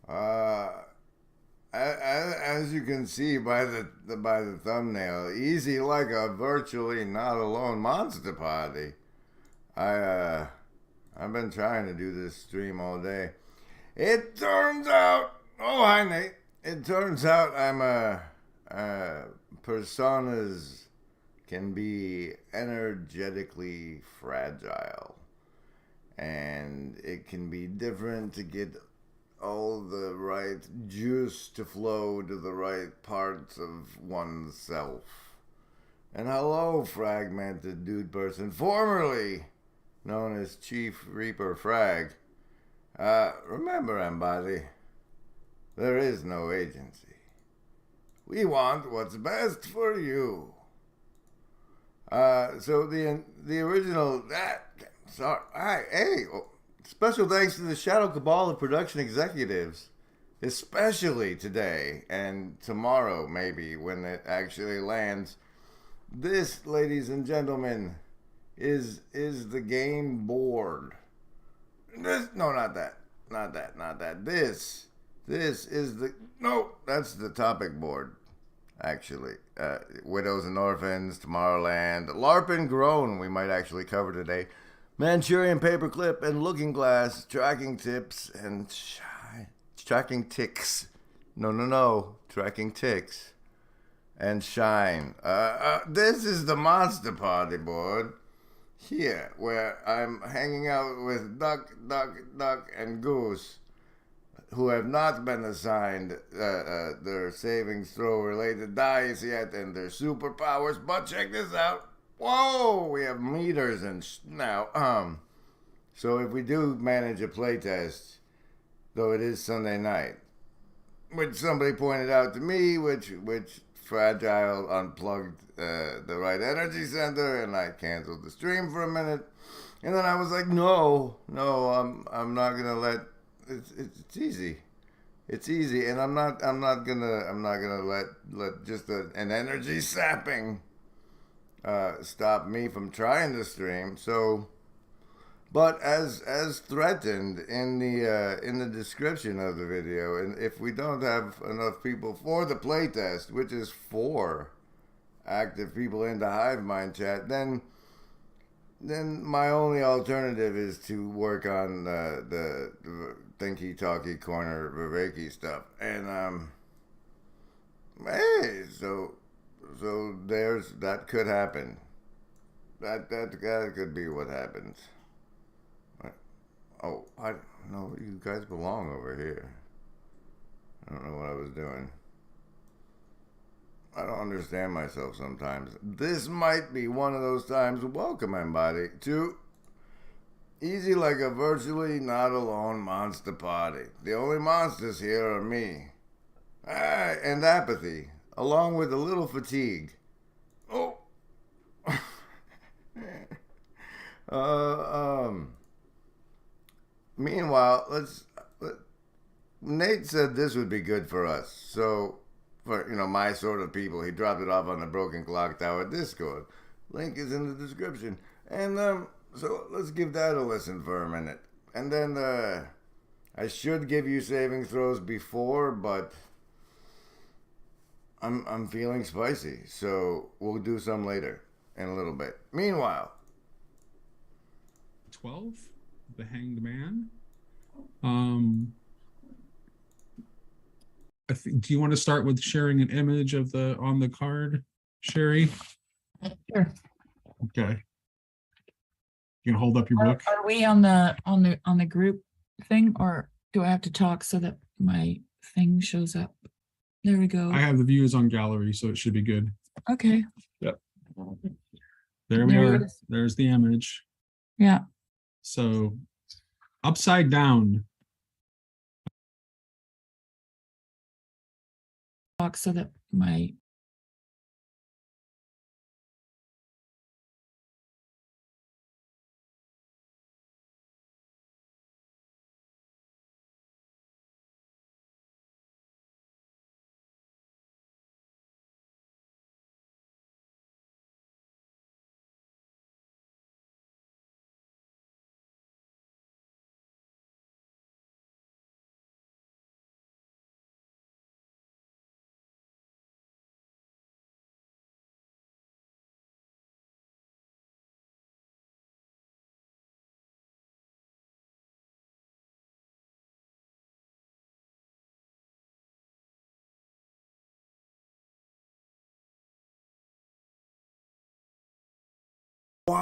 Uh, as you can see by the thumbnail, easy like a virtually not alone monster party. I I've been trying to do this stream all day. It turns out, oh hi Nate. It turns out personas can be energetically fragile, and it can be different to get all the right juice to flow to the right parts of oneself. And hello, fragmented dude person, formerly known as Chief Reaper Frag. Remember, Embody, there is no agency. We want what's best for you. So the original that sorry, hey, oh, special thanks to the Shadow Cabal of production executives, especially today and tomorrow, maybe when it actually lands. This, ladies and gentlemen, is the game board. This no, not that, not that. This is the no. That's the topic board. Actually, widows and orphans, Tomorrowland, LARP and Groan. We might actually cover today. Manchurian paperclip and looking glass, tracking tips and tracking ticks. No, tracking ticks and shine. This is the monster party board here, where I'm hanging out with Duck, and Goose, who have not been assigned their savings throw related dice yet and their superpowers. But check this out. Whoa, we have meters and now. So if we do manage a playtest, though it is Sunday night, which somebody pointed out to me, which fragile unplugged the right energy center, and I canceled the stream for a minute, and then I was like, no, I'm not gonna let it's easy. It's easy, and I'm not gonna let just an energy sapping stop me from trying to stream. So, but as threatened in the description of the video, and if we don't have enough people for the playtest, which is 4 active people in the Hive Mind chat, then my only alternative is to work on the thinky talky corner Vervaeke stuff. And hey, so there's that could happen. That could be what happens. Oh, I no, you guys belong over here. I don't know what I was doing. I don't understand myself sometimes. This might be one of those times. Welcome, everybody, to Easy Like a Virtually Not Alone Monster Party. The only monsters here are me. And apathy, along with a little fatigue. Oh. uh, um. Meanwhile, Nate said this would be good for us. So, for my sort of people, he dropped it off on the Broken Clock Tower Discord. Link is in the description. And so let's give that a listen for a minute. And then I should give you saving throws before, but I'm feeling spicy, so we'll do some later in a little bit. Meanwhile, 12, the Hanged Man. Do you want to start with sharing an image of the on the card, Sherry? Sure. Okay. You can hold up your book. Are we on the group thing, or do I have to talk so that my thing shows up? There we go. I have the views on gallery, so it should be good. Okay. Yep. There we are. There's the image. Yeah. So upside down. Talk so that my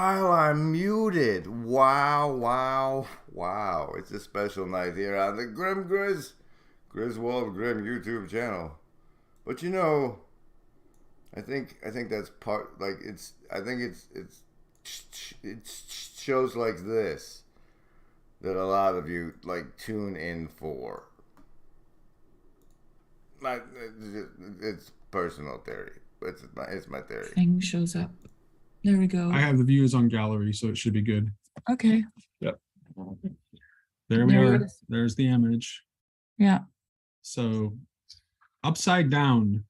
while I'm muted. Wow. It's a special night here on the Griswold Grim YouTube channel. But you know, I think that's part, like, it shows like this that a lot of you like tune in for. It's personal theory. It's my theory. Thing shows up. There we go. I have the views on gallery, so it should be good. Okay. Yep. There we are. There's the image. Yeah. So upside down.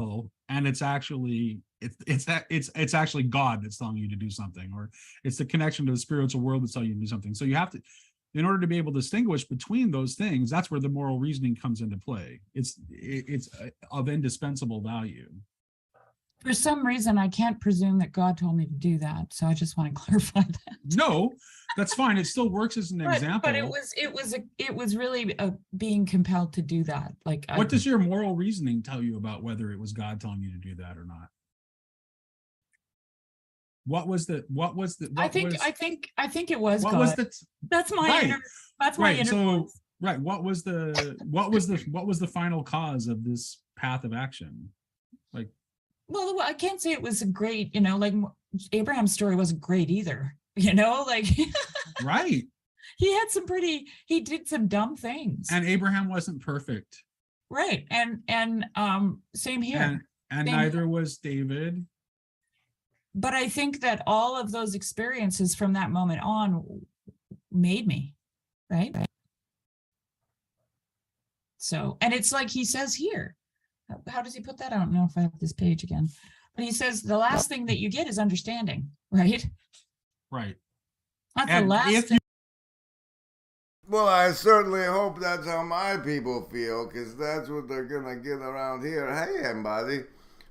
Oh, and it's actually actually God that's telling you to do something, or it's the connection to the spiritual world that's telling you to do something. So you have to, in order to be able to distinguish between those things, that's where the moral reasoning comes into play. It's of indispensable value. For some reason, I can't presume that God told me to do that. So I just want to clarify that. No, that's fine. It still works as an example. But it was really being compelled to do that. Like, what does your moral reasoning tell you about whether it was God telling you to do that or not? I think it was God. That's my right. So right. What was the final cause of this path of action? Like, well, I can't say it was a great, like Abraham's story wasn't great either, like right. He did some dumb things. And Abraham wasn't perfect. Right. And same here. And neither was David. But I think that all of those experiences from that moment on made me, right? So, and it's like he says here, how does he put that? I don't know if I have this page again, but he says the last thing that you get is understanding, right? Right. That's the last thing. Well, I certainly hope that's how my people feel, because that's what they're going to get around here. Hey, everybody.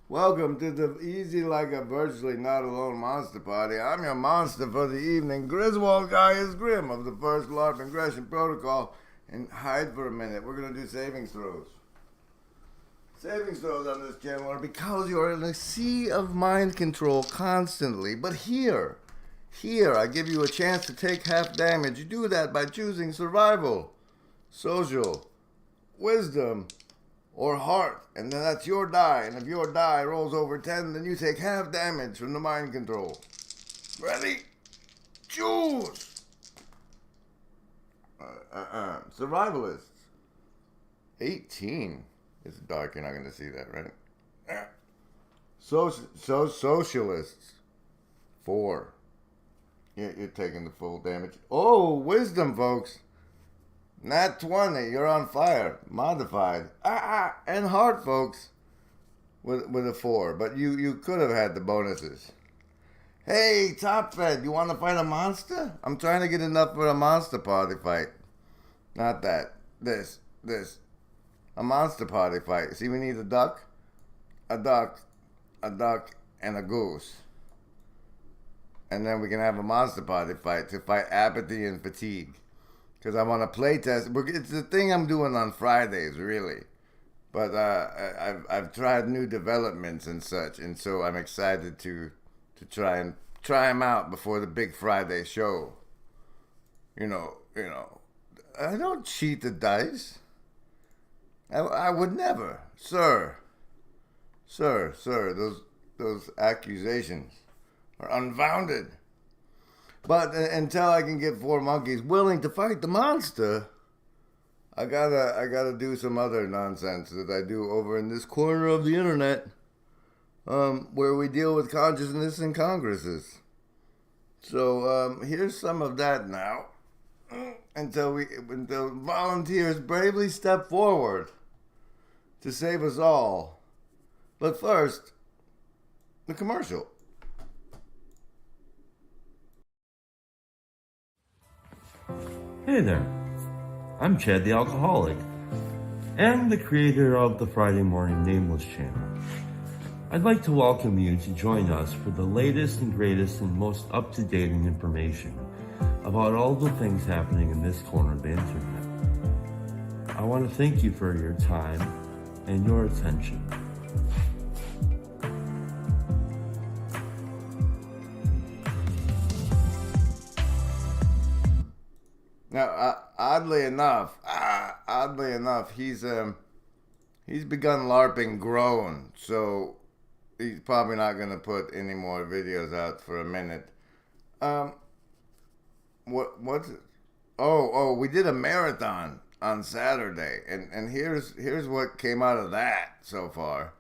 Welcome to the Easy Like a Virtually Not Alone Monster Party. I'm your monster for the evening, Griswold Guy is Grim of the First LARP Ingression Protocol. And hide for a minute. We're going to do savings throws. Savings throws on this channel are because you are in a sea of mind control constantly. But here, I give you a chance to take half damage. You do that by choosing survival, social, wisdom, or heart, and then that's your die. And if your die rolls over 10, then you take half damage from the mind control. Ready? Choose! Survivalists. 18. It's dark, you're not going to see that, right? Socialists. 4. You're taking the full damage. Oh, wisdom, folks. Nat 20, you're on fire. Modified. And heart, folks. With a 4. But you could have had the bonuses. Hey, Top Fed, you want to fight a monster? I'm trying to get enough for a monster party fight. Not that. This. A monster party fight. See, we need a duck, and a goose. And then we can have a monster party fight to fight apathy and fatigue. Because I want to play test. It's the thing I'm doing on Fridays, really. But I've tried new developments and such, and so I'm excited to try them out before the big Friday show. You know. I don't cheat the dice. I would never, sir. Those accusations are unfounded. But until I can get 4 monkeys willing to fight the monster, I gotta do some other nonsense that I do over in this corner of the internet, where we deal with consciousness and congresses. So here's some of that now, until volunteers bravely step forward to save us all. But first, the commercial. Hey there, I'm Chad the Alcoholic, and the creator of the Friday Morning Nameless channel. I'd like to welcome you to join us for the latest and greatest and most up-to-date information about all the things happening in this corner of the internet. I want to thank you for your time and your attention. Now, oddly enough, he's begun LARPing grown, so he's probably not gonna put any more videos out for a minute. What's it? Oh, we did a marathon on Saturday, and here's what came out of that so far.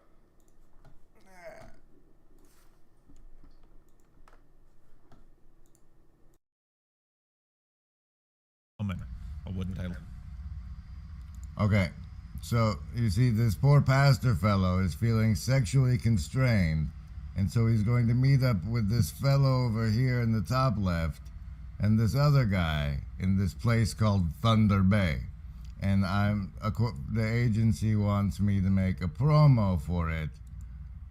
Or wouldn't I? Okay, so you see, this poor pastor fellow is feeling sexually constrained, and so he's going to meet up with this fellow over here in the top left, and this other guy in this place called Thunder Bay. And the agency wants me to make a promo for it,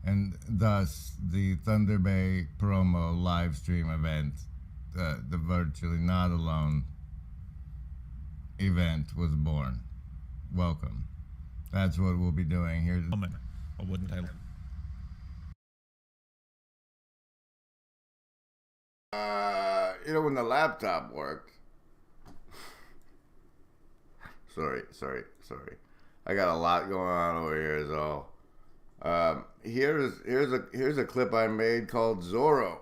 and thus the Thunder Bay promo live stream event, the Virtually Not Alone event, was born. Welcome. That's what we'll be doing here. Or wouldn't I? When the laptop worked. Sorry. I got a lot going on over here, is all. Here's a clip I made called Zorro.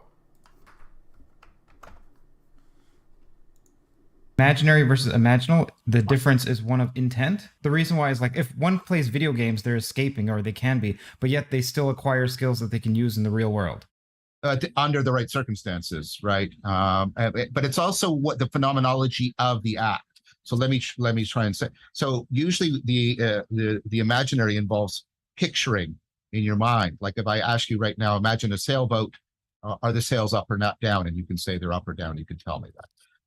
Imaginary versus imaginal, the difference is one of intent. The reason why is like if one plays video games, they're escaping, or they can be, but yet they still acquire skills that they can use in the real world. Under the right circumstances, right? But it's also what the phenomenology of the act. So let me try and say. So usually the imaginary involves picturing in your mind. Like if I ask you right now, imagine a sailboat. Are the sails up or not down? And you can say they're up or down. You can tell me that.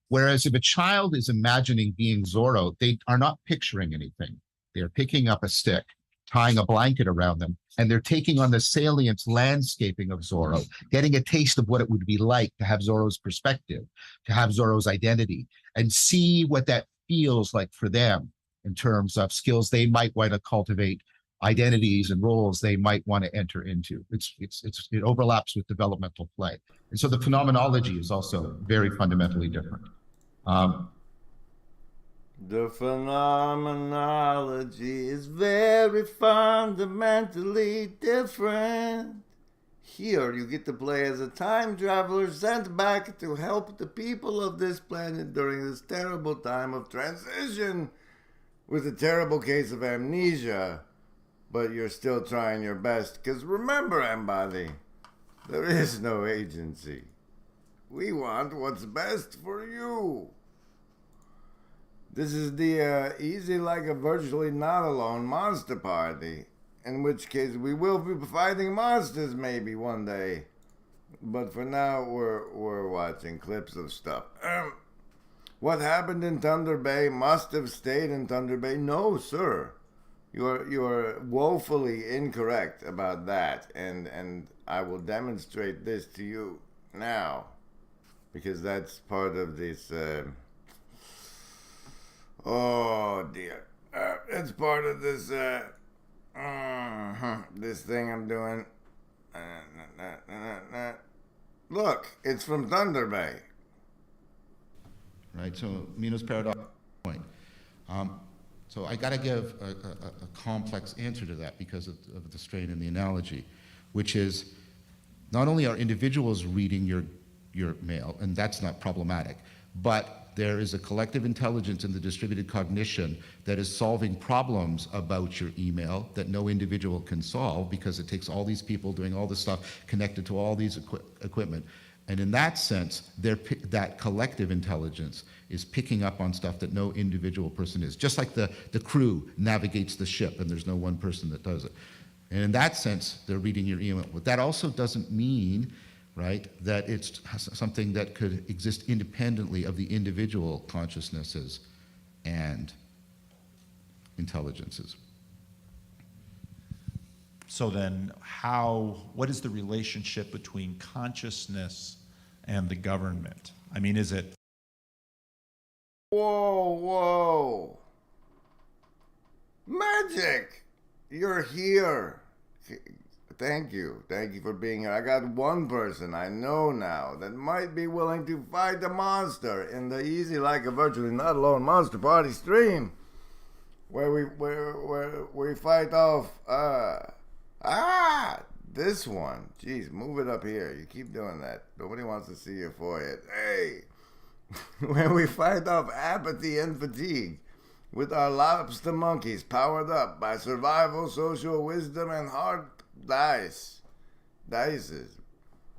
Whereas if a child is imagining being Zorro, they are not picturing anything. They're picking up a stick, tying a blanket around them, and they're taking on the salient landscaping of Zorro, getting a taste of what it would be like to have Zorro's perspective, to have Zorro's identity, and see what that feels like for them in terms of skills they might want to cultivate, identities and roles they might want to enter into. It overlaps with developmental play. And so the phenomenology is also very fundamentally different. The phenomenology is very fundamentally different. Here you get to play as a time traveler sent back to help the people of this planet during this terrible time of transition with a terrible case of amnesia. But you're still trying your best, because remember, Embody, there is no agency. We want what's best for you. This is the Easy Like a Virtually Not Alone monster party, in which case we will be fighting monsters maybe one day. But for now, we're watching clips of stuff. What happened in Thunder Bay must have stayed in Thunder Bay. No, sir. You are woefully incorrect about that, and I will demonstrate this to you now, because that's part of this. Oh dear, it's part of this. This thing I'm doing. Look, it's from Thunder Bay. Right. So Mino's paradox point. So I got to give a complex answer to that because of the strain in the analogy, which is not only are individuals reading your mail, and that's not problematic, but there is a collective intelligence in the distributed cognition that is solving problems about your email that no individual can solve because it takes all these people doing all this stuff connected to all these equipment. And in that sense, that collective intelligence is picking up on stuff that no individual person is. Just like the crew navigates the ship and there's no one person that does it. And in that sense, they're reading your email. But that also doesn't mean, right, that it's something that could exist independently of the individual consciousnesses and intelligences. So then what is the relationship between consciousness and the government? I mean, is it? Whoa. Magic! You're here. Thank you. Thank you for being here. I got one person I know now that might be willing to fight the monster in the Easy Like a Virtually Not Alone Monster Party stream, where we fight off this one. Jeez, move it up here. You keep doing that. Nobody wants to see your forehead. Hey, where we fight off apathy and fatigue with our lobster monkeys powered up by survival, social wisdom, and hard dices.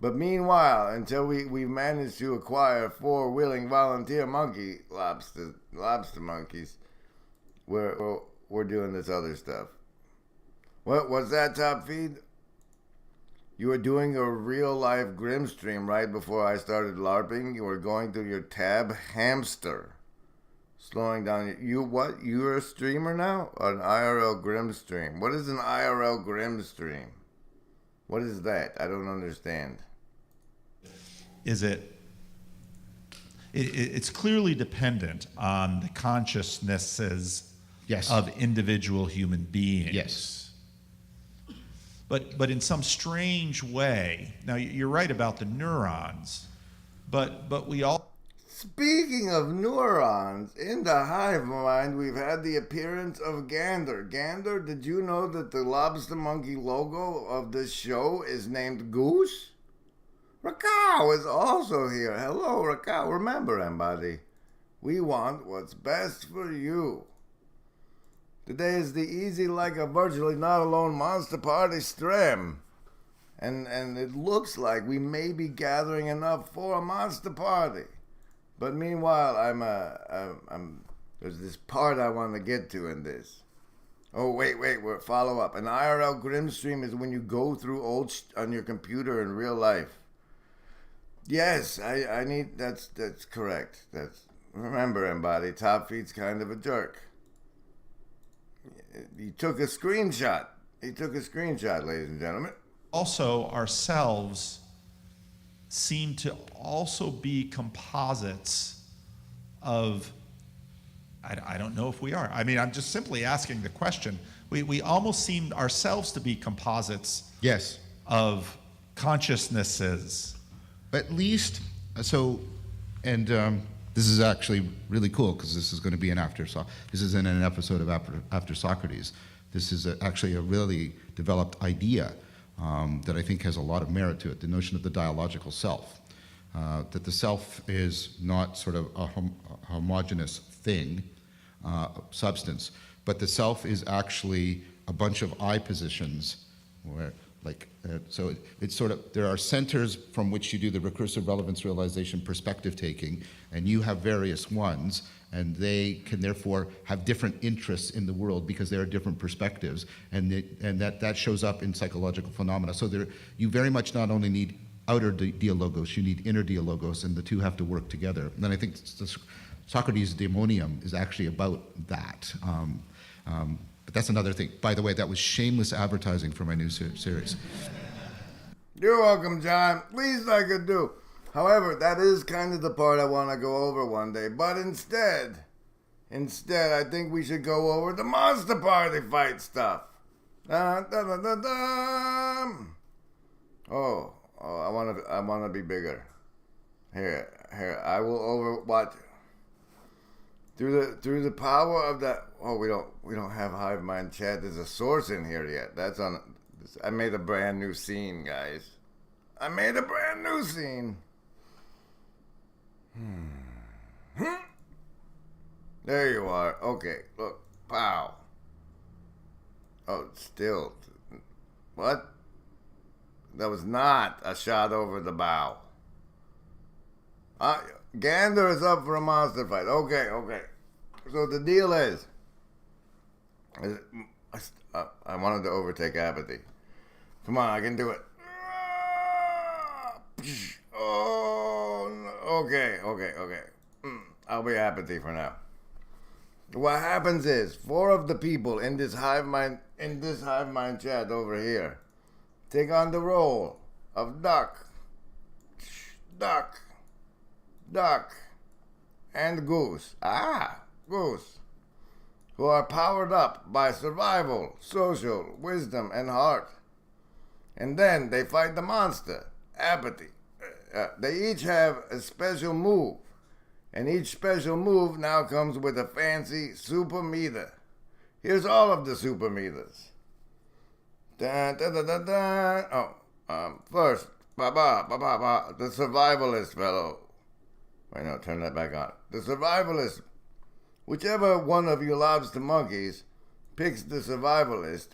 But meanwhile, until we manage to acquire 4 willing volunteer monkey lobster monkeys, we're doing this other stuff. What's that, Top Feed? You were doing a real life Grim stream right before I started LARPing. You were going through your tab hamster. Slowing down. You're a streamer now? An IRL Grim stream. What is an IRL Grim stream? What is that? I don't understand. It's clearly dependent on the consciousnesses Yes. of individual human beings. Yes. But in some strange way, now you're right about the neurons, but we all. Speaking of neurons, in the Hive Mind, we've had the appearance of Gander. Gander, did you know that the lobster monkey logo of this show is named Goose? Rakau is also here. Hello, Rakau. Remember, everybody, we want what's best for you. Today is the Easy Like a Virtually Not Alone Monster Party stream. And it looks like we may be gathering enough for a monster party. But meanwhile, there's this part I want to get to in this. Oh, wait, we're follow up. An IRL Grim stream is when you go through on your computer in real life. Yes, I need, that's correct. Remember, everybody, Top Feed's kind of a jerk. He took a screenshot, ladies and gentlemen. Also, ourselves seem to also be composites of, I don't know if we are. I mean, I'm just simply asking the question. We almost seem ourselves to be composites Yes. of consciousnesses. At least, so, and this is actually really cool because this is going to be this is in an episode of After Socrates. This is actually a really developed idea that I think has a lot of merit to it, the notion of the dialogical self. That the self is not sort of a homogeneous thing, substance, but the self is actually a bunch of I positions where so it's sort of, there are centers from which you do the recursive relevance realization perspective taking, and you have various ones, and they can therefore have different interests in the world because there are different perspectives, and that shows up in psychological phenomena. So you very much not only need outer dialogos, you need inner dialogos, and the two have to work together. And then I think Socrates' daemonium is actually about that. But that's another thing. By the way, that was shameless advertising for my new series. You're welcome, John. Least I could do. However, that is kind of the part I want to go over one day. But instead, I think we should go over the Monster Party fight stuff. Oh, I want to be bigger. Here, I will overwatch. Through the power of that. Oh, we don't have Hive Mind chat. There's a source in here yet. That's on. I made a brand new scene, guys. I made a brand new scene. There you are. Okay, look. Pow. Oh, still. What? That was not a shot over the bow. Gander is up for a monster fight. Okay. So the deal is I wanted to overtake apathy. Come on, I can do it. Oh, no. Okay. I'll be apathy for now. What happens is 4 of the people in this Hive Mind chat over here take on the role of duck, and goose. Goose. Who are powered up by survival, social, wisdom, and heart. And then they fight the monster, apathy. They each have a special move. And each special move now comes with a fancy super meter. Here's all of the super meters. Dun, dun, dun, dun, dun. First, the survivalist fellow. Wait, no, turn that back on. The survivalist. Whichever one of you lobster monkeys picks the survivalist,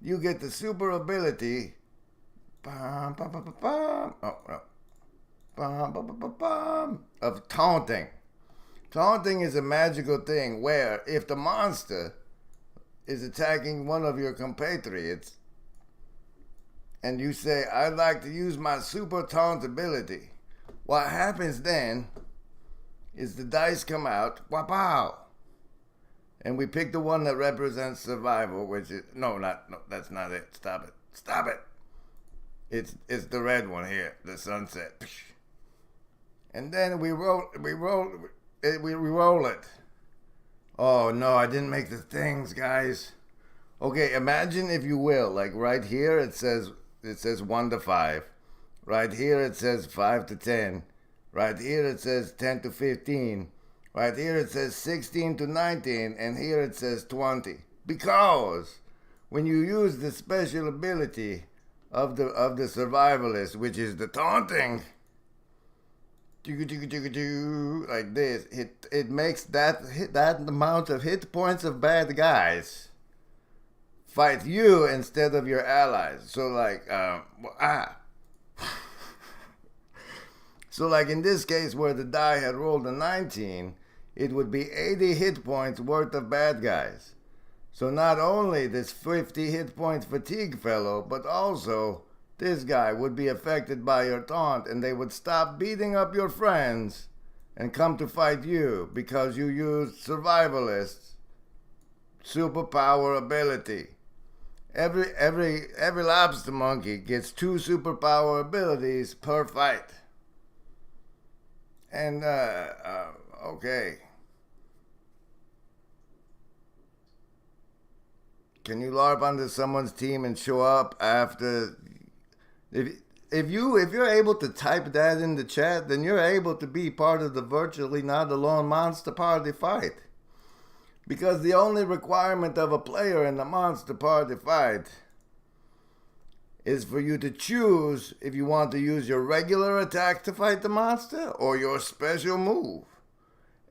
you get the super ability of taunting. Taunting is a magical thing where if the monster is attacking one of your compatriots and you say, I'd like to use my super taunt ability, what happens then is the dice come out, wapow, and we pick the one that represents survival, which is, no, that's not it. Stop it. It's the red one here, the sunset. And then we roll it. Oh no, I didn't make the things, guys. Okay, imagine if you will, like right here it says 1 to 5. Right here it says 5 to 10. Right here it says 10 to 15. Right here it says 16 to 19, and here it says 20. Because when you use the special ability of the survivalist, which is the taunting, like this, it makes that amount of hit points of bad guys fight you instead of your allies. So like so like in this case where the die had rolled a 19, it would be 80 hit points worth of bad guys. So not only this 50 hit point fatigue fellow, but also this guy would be affected by your taunt, and they would stop beating up your friends and come to fight you because you used survivalist superpower ability. Every lobster monkey gets 2 superpower abilities per fight. And okay. Can you LARP onto someone's team and show up after? If you're able to type that in the chat, then you're able to be part of the virtually not alone monster party fight. Because the only requirement of a player in the monster party fight is for you to choose if you want to use your regular attack to fight the monster or your special move.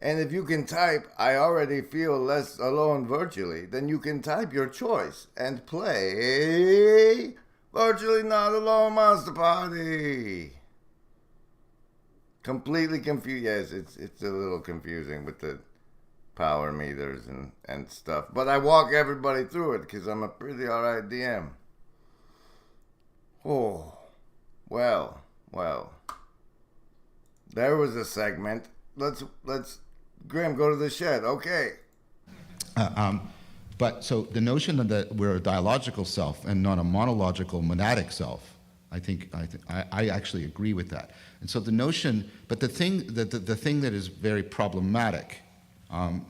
And if you can type, I already feel less alone virtually, then you can type your choice and play Virtually Not Alone Monster Party. Completely confused. Yes, it's a little confusing with the power meters and stuff. But I walk everybody through it because I'm a pretty alright DM. Oh, well. There was a segment. Let's Grim, go to the shed. Okay. But so the notion that we're a dialogical self and not a monological monadic self, I actually agree with that. And so the notion, but the thing that is very problematic in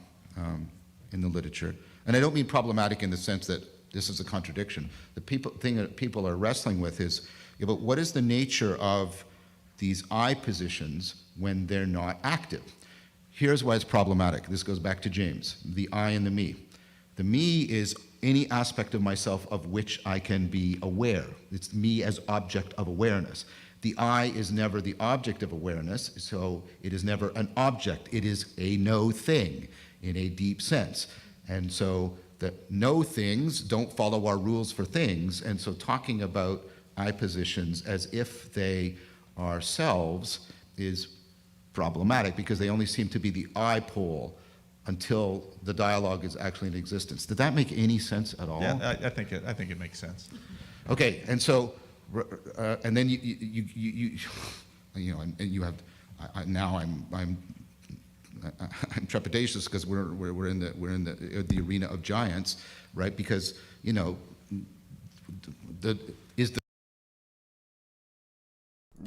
the literature, and I don't mean problematic in the sense that this is a contradiction. The thing that people are wrestling with is, but what is the nature of these I positions when they're not active? Here's why it's problematic. This goes back to James, the I and the me. The me is any aspect of myself of which I can be aware. It's me as object of awareness. The I is never the object of awareness, so it is never an object. It is a no thing in a deep sense. And so the no things don't follow our rules for things, and so talking about I positions as if they are selves is problematic because they only seem to be the I pole until the dialogue is actually in existence. Did that make any sense at all? Yeah, I think it makes sense. Okay, and so, and then you know, and you have. Now I'm trepidatious because we're in the arena of giants, right? Because you know,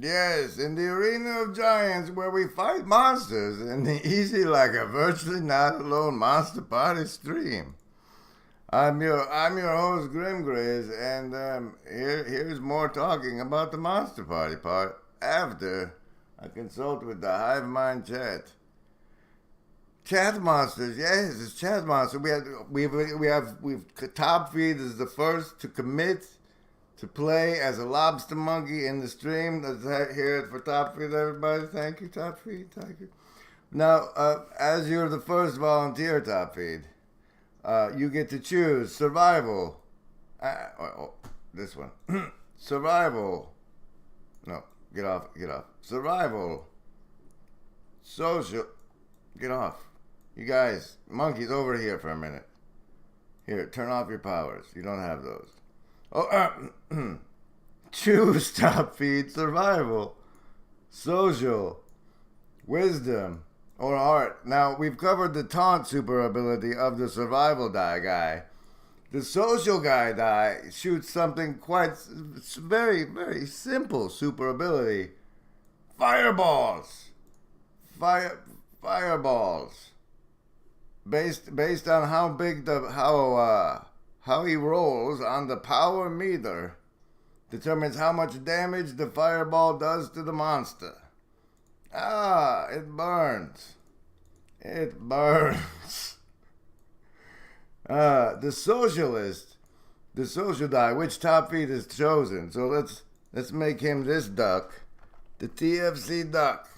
Yes, in the arena of giants where we fight monsters in the easy like a virtually not alone monster party stream. I'm your host Grim Grizz, and here's more talking about the Monster Party part after I consult with the Hive Mind chat. Chat monsters, yes, it's chat monster. We've Top Feed is the first to commit to play as a lobster monkey in the stream. Let's hear it for Top Feed, everybody. Thank you, Top Feed. Thank you. Now, as you're the first volunteer, Top Feed, you get to choose survival. This one. Survival. No, get off. Survival. Social. Get off. You guys, monkeys, over here for a minute. Here, turn off your powers. You don't have those. Choose Top Feed. Survival. Social. Wisdom. Or heart. Now, we've covered the taunt super ability of the survival die guy. The social guy die shoots something quite very, very simple super ability. Fireballs. Fireballs. Based on how big how he rolls on the power meter determines how much damage the fireball does to the monster. It burns. It burns. The socialist, the social die, which Top Feed is chosen. So let's make him this duck. The TFC duck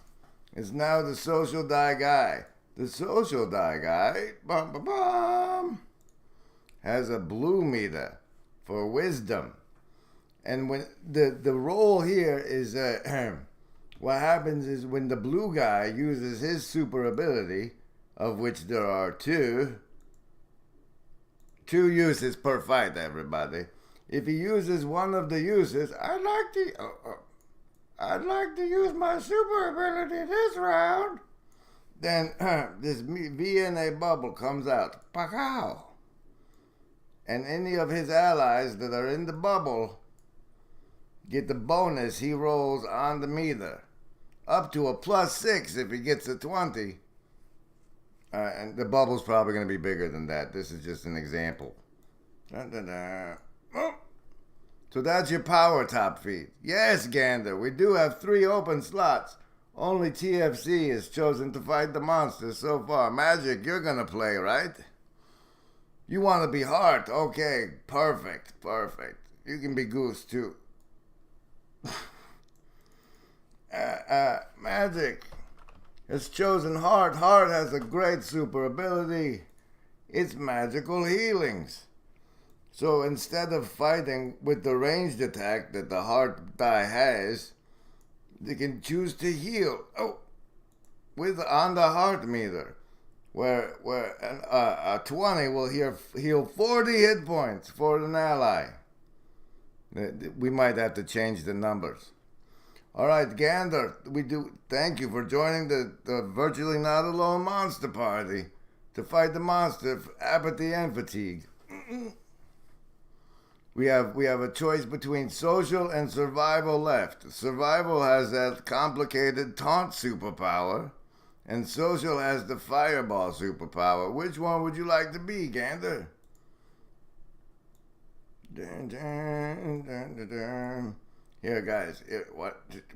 is now the social die guy. The social die guy has a blue meter for wisdom. And when the role here is what happens is when the blue guy uses his super ability, of which there are two uses per fight, everybody. If he uses one of the uses, I'd like to use my super ability this round. Then this VNA bubble comes out. Pakow! And any of his allies that are in the bubble get the bonus he rolls on the meter. Up to a +6 if he gets a 20. And the bubble's probably going to be bigger than that. This is just an example. Oh. So that's your power, Top Feed. Yes, Gander, we do have 3 open slots. Only TFC is chosen to fight the monsters so far. Magic, you're going to play, right? You want to be Heart? Okay, perfect. You can be Goose, too. Magic has chosen Heart. Heart has a great super ability. It's magical healings. So instead of fighting with the ranged attack that the Heart die has, they can choose to heal. On the Heart meter, where a 20 will heal 40 hit points for an ally. We might have to change the numbers. All right, Gander, thank you for joining the Virtually Not Alone Monster Party to fight the monster of apathy and fatigue. We have a choice between social and survival left. Survival has that complicated taunt superpower, and social has the fireball superpower. Which one would you like to be, Gander? Dun, dun, dun, dun, dun. Here, guys,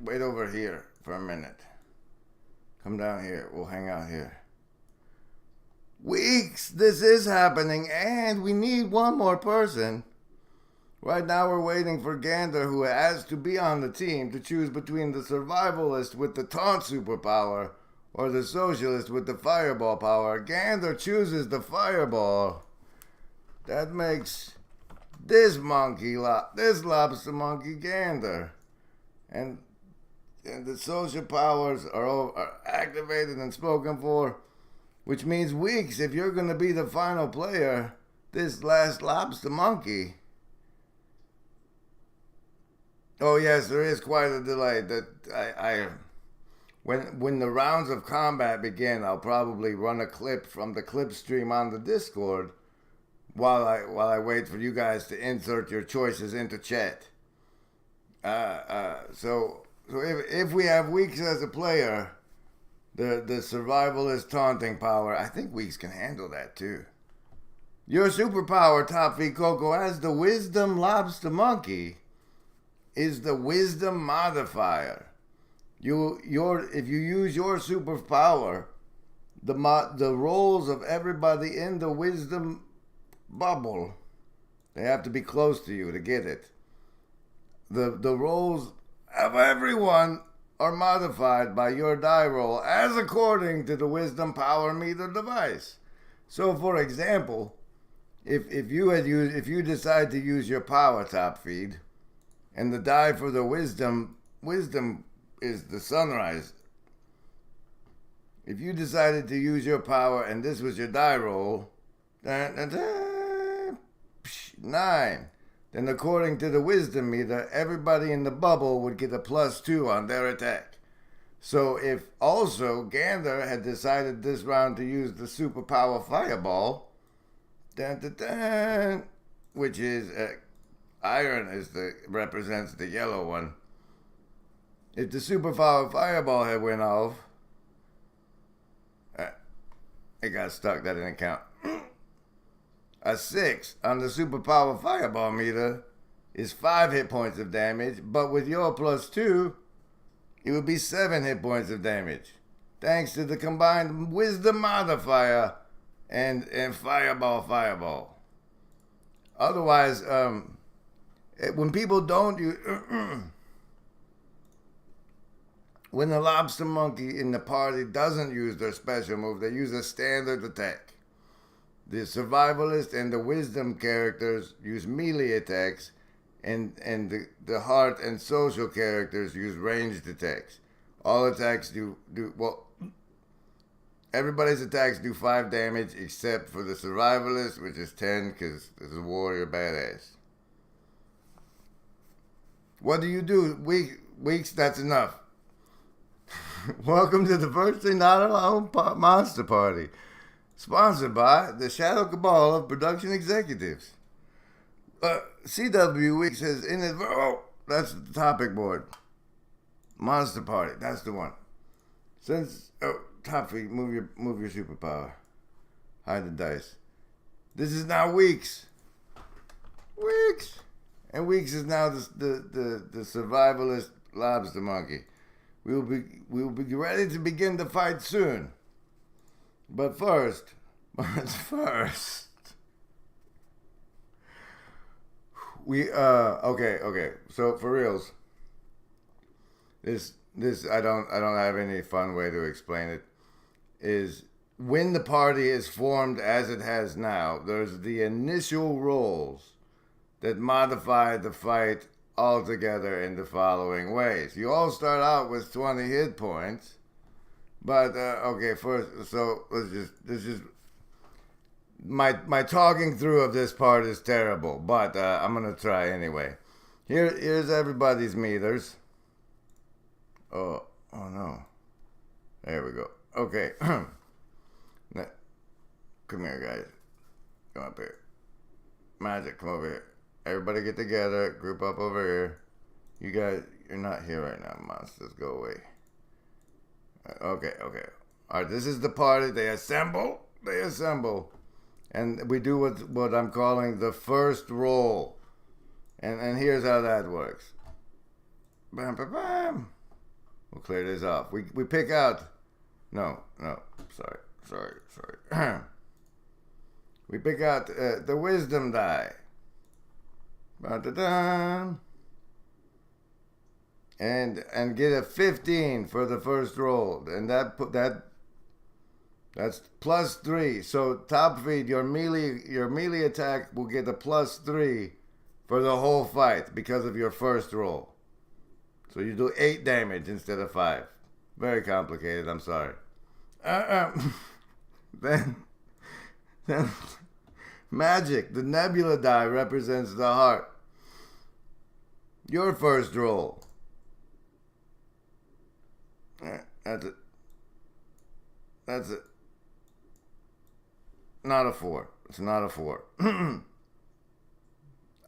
wait over here for a minute. Come down here. We'll hang out here. Weeks, this is happening, and we need one more person. Right now we're waiting for Gander, who has to be on the team, to choose between the survivalist with the taunt superpower or the socialist with the fireball power. Gander chooses the fireball. That makes this lobster monkey Gander. And the social powers are activated and spoken for, which means Weeks, if you're going to be the final player, this last lobster monkey. Oh yes, there is quite a delay. When the rounds of combat begin, I'll probably run a clip from the clip stream on the Discord while I wait for you guys to insert your choices into chat. So if we have Weeks as a player, the survivalist taunting power, I think Weeks can handle that too. Your superpower, Top Feed Coco, as the wisdom lobster monkey, is the wisdom modifier. If you use your superpower, the roles of everybody in the wisdom bubble, they have to be close to you to get it. The roles of everyone are modified by your die roll as according to the wisdom power meter device. So, for example, if you decide to use your power, Top Feed, and the die for the wisdom is the sunrise. If you decided to use your power and this was your die roll, 9. Then according to the wisdom meter, everybody in the bubble would get a +2 on their attack. So if also Gander had decided this round to use the superpower fireball, which is iron represents the yellow one. If the superpower fireball had went off, it got stuck. That didn't count. A 6 on the superpower fireball meter is 5 hit points of damage, but with your +2, it would be 7 hit points of damage, thanks to the combined wisdom modifier and fireball. Otherwise, when people don't use, when the lobster monkey in the party doesn't use their special move, they use a standard attack. The survivalist and the wisdom characters use melee attacks, and the heart and social characters use ranged attacks. All attacks everybody's attacks do 5 damage except for the survivalist, which is 10 because it's a warrior badass. What do you do? Weeks, that's enough. Welcome to the First Thing Not Alone Monster Party, sponsored by the Shadow Cabal of Production Executives. CW Week says, that's the topic board. Monster Party, that's the one. Top Feed, move your superpower. Hide the dice. This is now Weeks. And Weeks is now the survivalist lobster monkey. We will be ready to begin the fight soon. But first, okay. So for reals, this I don't have any fun way to explain it. Is when the party is formed as it has now, there's the initial rolls that modify the fight altogether in the following ways. You all start out with 20 hit points, but first, so this is my talking through of this part is terrible, but I'm gonna try anyway. Here's everybody's meters. Oh no, there we go. Okay, come here, guys. Come up here. Magic, come over here. Everybody get together. Group up over here. You guys, you're not here right now, monsters. Go away. Okay. All right, this is the party. They assemble. And we do what I'm calling the first roll. And here's how that works. Bam, bam, bam. We'll clear this off. We pick out... No. Sorry. We pick out the wisdom die. Ba-da-da. And get a 15 for the first roll. And that's +3. So Top Feed, your melee attack will get a +3 for the whole fight because of your first roll. So you do 8 damage instead of 5. Very complicated, I'm sorry. Then magic, the nebula die represents the heart. Your first roll. That's it. Not a 4. It's not a 4.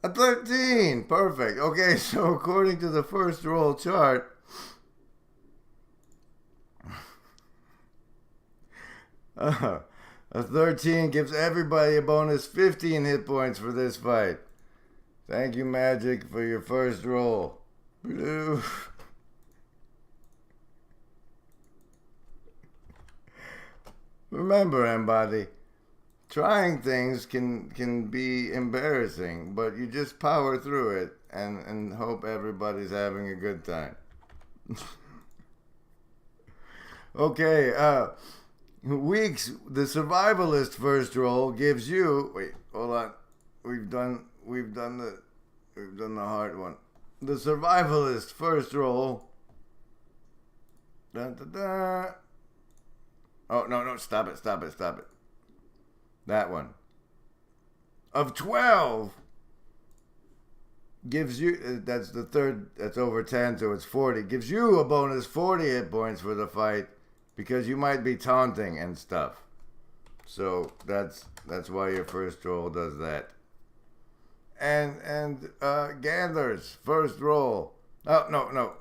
A 13. Perfect. Okay, so according to the first roll chart, A 13 gives everybody a bonus 15 hit points for this fight. Thank you, Magic, for your first roll. Blue. Remember, Embody, trying things can be embarrassing, but you just power through it and hope everybody's having a good time. Okay, Weeks, the survivalist first roll gives you. Wait, hold on. We've done the hard one. The survivalist first roll. Dun, dun, dun. Oh no! Stop it! That one. Of 12 gives you. That's the third. That's over 10, so it's 40. Gives you a bonus 40 hit points for the fight. Because you might be taunting and stuff. So that's why your first roll does that. And Gandler's first roll. Oh no.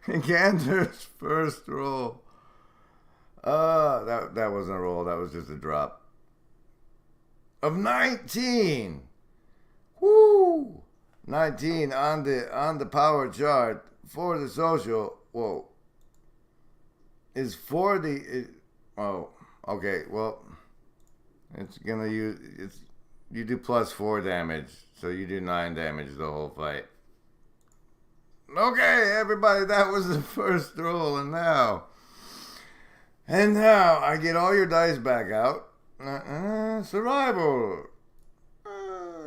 Gandler's first roll. That wasn't a roll, that was just a drop. Of 19. Woo! 19 on the power chart for the social. Whoa. Is 40. Oh, okay. Well, it's gonna use. You do plus 4 damage, so you do 9 damage the whole fight. Okay, everybody, that was the first roll, and now I get all your dice back out. Survival.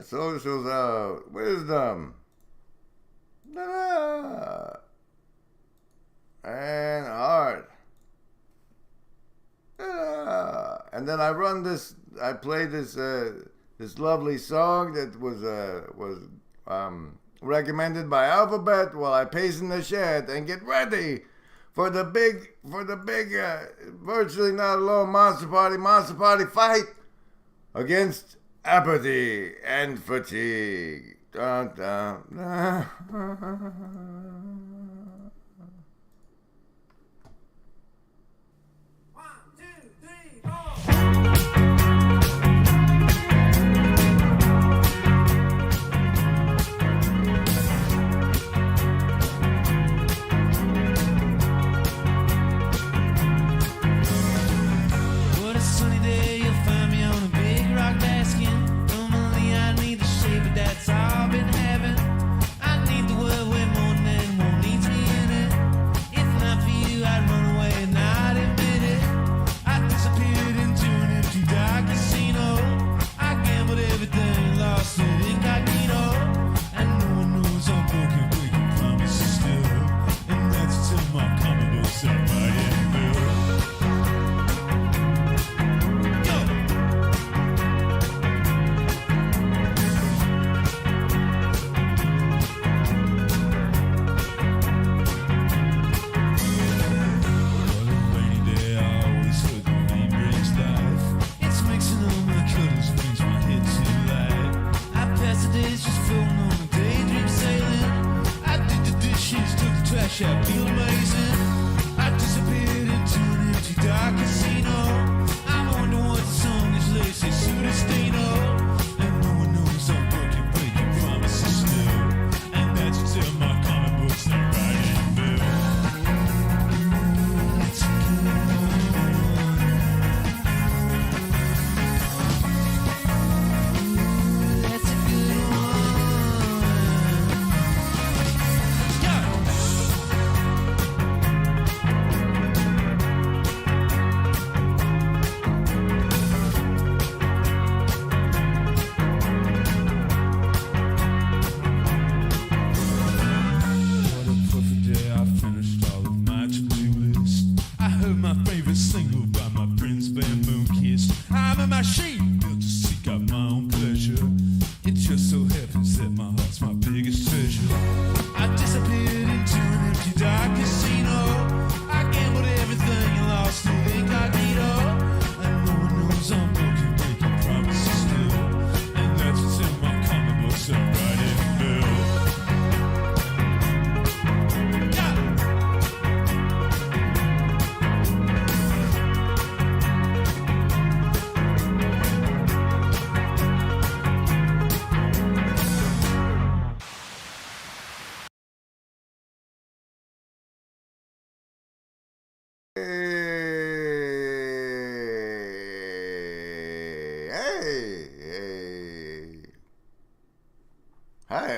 Socials out. Wisdom. And heart. And then I run this. I play this lovely song that was recommended by Alphabet while I pace in the shed and get ready for the big virtually not alone monster party fight against apathy and fatigue. Dun, dun, dun.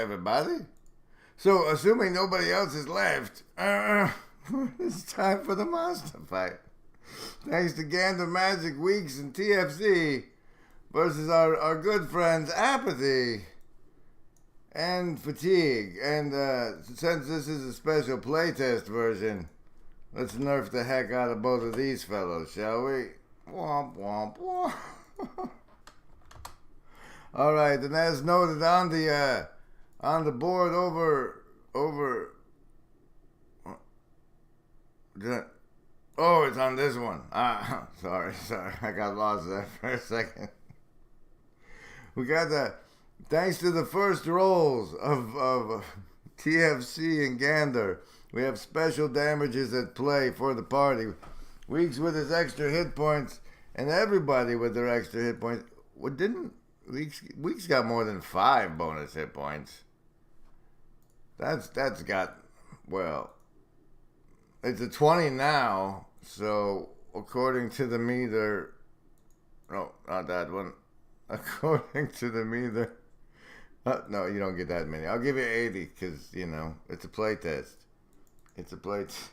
everybody. So, assuming nobody else is left, it's time for the monster fight. Thanks to Gander, Magic, Weeks, and TFC versus our good friends Apathy and Fatigue. And since this is a special playtest version, let's nerf the heck out of both of these fellows, shall we? Womp, womp, womp. All right, and as noted on the board over. Oh, it's on this one. Sorry, I got lost there for a second. We got thanks to the first rolls of TFC and Gander, we have special damages at play for the party. Weeks with his extra hit points, and everybody with their extra hit points. What didn't Weeks got more than 5 bonus hit points. That's got, well, it's a 20 now, so according to the meter, no, not that one. According to the meter, no, you don't get that many. I'll give you 80 because, you know, it's a play test. It's a play test.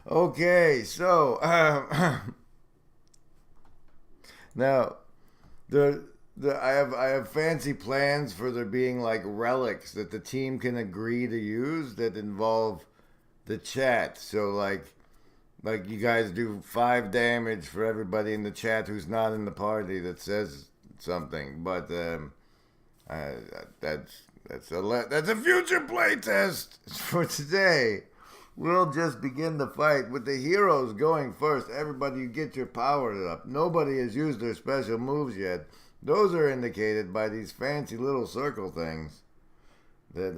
Okay, so now I have fancy plans for there being like relics that the team can agree to use that involve the chat. So like you guys do 5 damage for everybody in the chat who's not in the party that says something. But that's a future playtest for today. We'll just begin the fight with the heroes going first. Everybody, you get your power up. Nobody has used their special moves yet. Those are indicated by these fancy little circle things that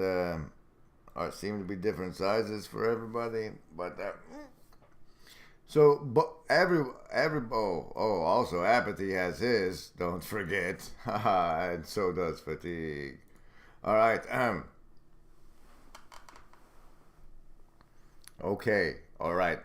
seem to be different sizes for everybody. But also Apathy has his. Don't forget, and so does Fatigue. All right, okay, all right.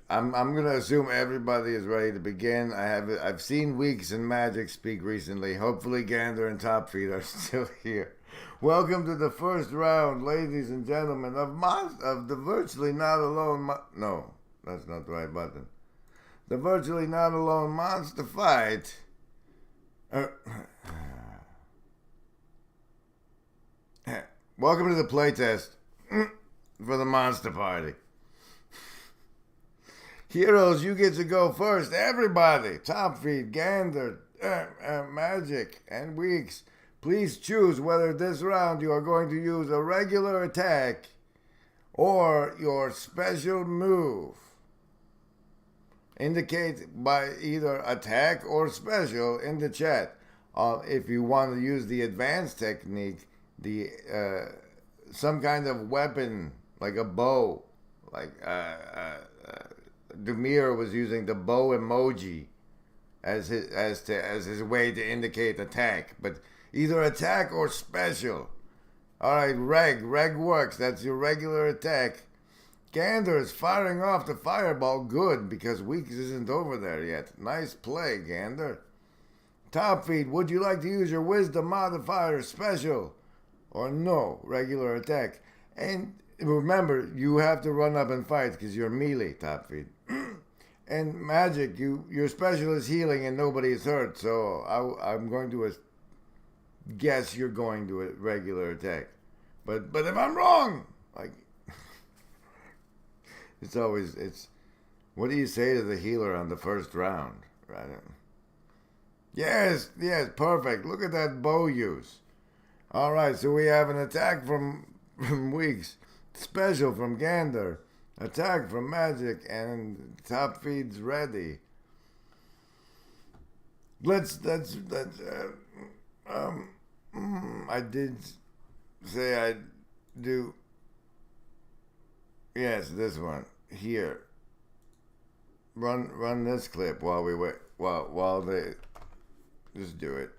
I'm gonna assume everybody is ready to begin. I've seen Weeks and Magic speak recently. Hopefully Gander and Top Feet are still here. Welcome to the first round, ladies and gentlemen, of the Virtually Not Alone. No, that's not the right button. The Virtually Not Alone Monster Fight. Welcome to the playtest for the Monster Party. Heroes, you get to go first. Everybody, Top Feet, Gander, Magic, and Weeks, please choose whether this round you are going to use a regular attack or your special move. Indicate by either attack or special in the chat. If you want to use the advanced technique, some kind of weapon like a bow, like Demir was using the bow emoji as his way to indicate attack, but either attack or special. All right, Reg works. That's your regular attack. Gander is firing off the fireball. Good, because Weeks isn't over there yet. Nice play, Gander. Top Feet, would you like to use your wisdom modifier special or no regular attack? And remember, you have to run up and fight because you're melee, Top Feet. And Magic, your special is healing and nobody is hurt, so I'm going to guess you're going to a regular attack. But if I'm wrong, like it's what do you say to the healer on the first round, right? Yes, perfect. Look at that bow use. All right, so we have an attack from Weeks, special from Gander, attack from Magic, and Top Feed's ready. I did say I'd do. Yes, this one here. Run this clip while we wait. While they just do it.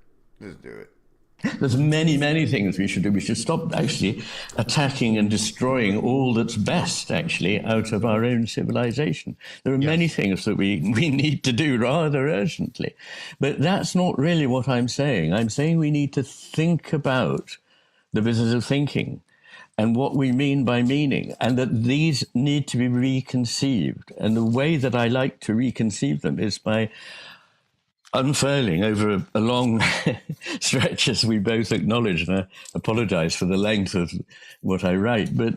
There's many things we should do. We should stop actually attacking and destroying all that's best, actually, out of our own civilization. There are many things that we need to do rather urgently. But that's not really what I'm saying. I'm saying we need to think about the business of thinking and what we mean by meaning, and that these need to be reconceived. And the way that I like to reconceive them is by unfurling over a long stretch, as we both acknowledge, and I apologize for the length of what I write, but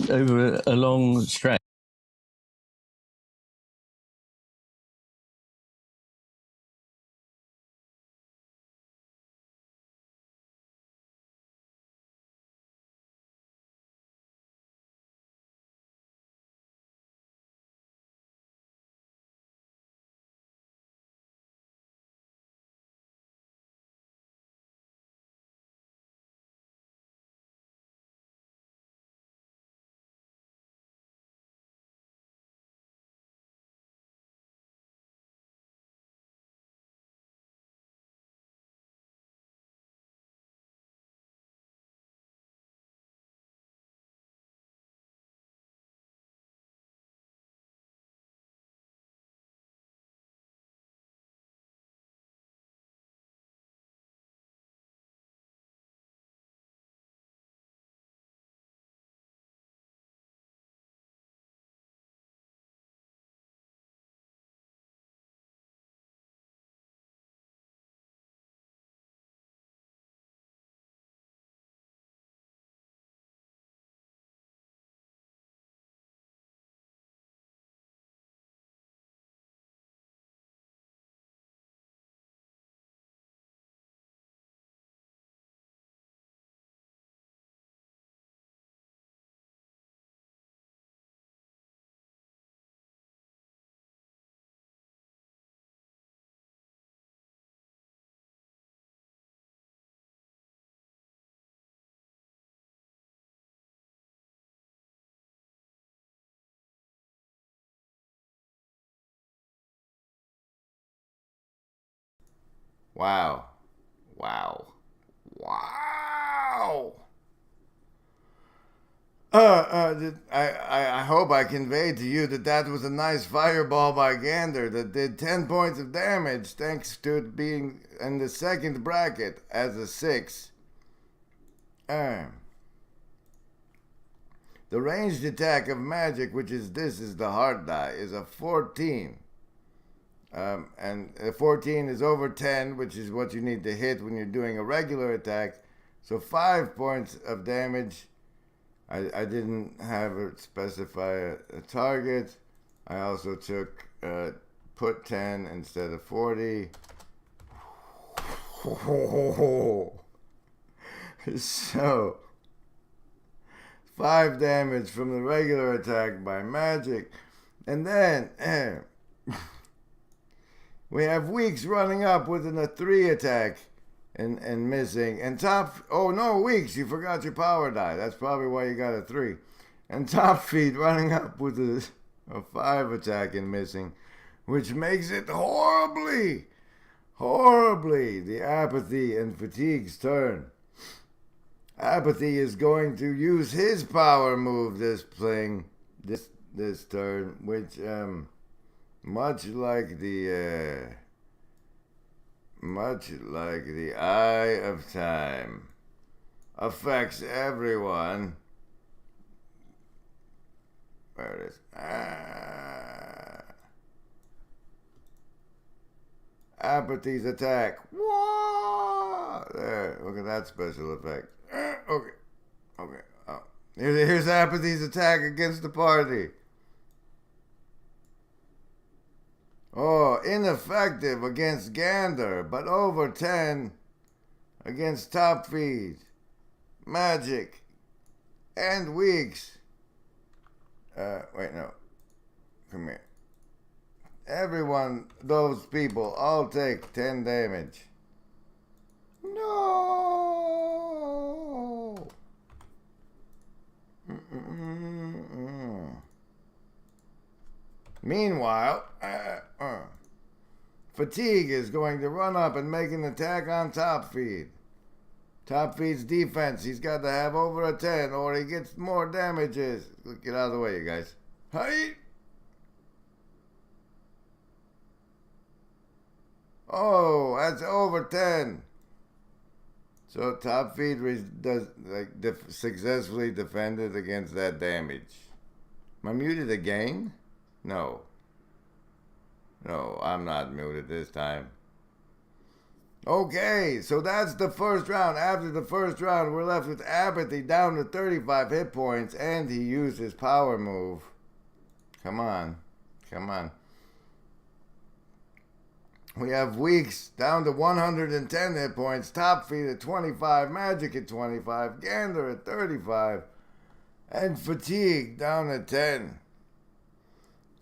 over a long stretch. Wow. Wow. Wow. I hope I conveyed to you that was a nice fireball by Gander that did 10 points of damage thanks to it being in the second bracket as a 6. The ranged attack of magic, which is the heart die, is a 14. And a 14 is over 10, which is what you need to hit when you're doing a regular attack. So 5 points of damage. I didn't have it specify a target. I also took put 10 instead of 40. So 5 damage from the regular attack by magic. And then we have Weeks running up with a 3 attack and missing. And oh no, Weeks, you forgot your power die. That's probably why you got a 3. And Top Feet running up with a 5 attack and missing, which makes it horribly the Apathy and Fatigue's turn. Apathy is going to use his power move this turn, which much like the Eye of Time affects everyone. Where it is? Apathy's attack. Whoa! There, look at that special effect. Okay. Oh. Here's Apathy's attack against the party. Oh, ineffective against Gander, but over 10 against Top Feed, Magic, and Weeks. Wait, no. Come here. Everyone, those people, all take 10 damage. No! Meanwhile, Fatigue is going to run up and make an attack on Top Feed. Top feed's defense. He's got to have over a 10 or he gets more damages. Get out of the way, you guys. Hi. Oh, that's over 10. So top feed successfully defended against that damage. Am I muted again? No. No, I'm not muted this time. Okay, so that's the first round. After the first round, we're left with Apathy down to 35 hit points, and he used his power move. Come on. Come on. We have Weeks down to 110 hit points, Top Feed at 25, Magic at 25, Gander at 35, and Fatigue down at 10.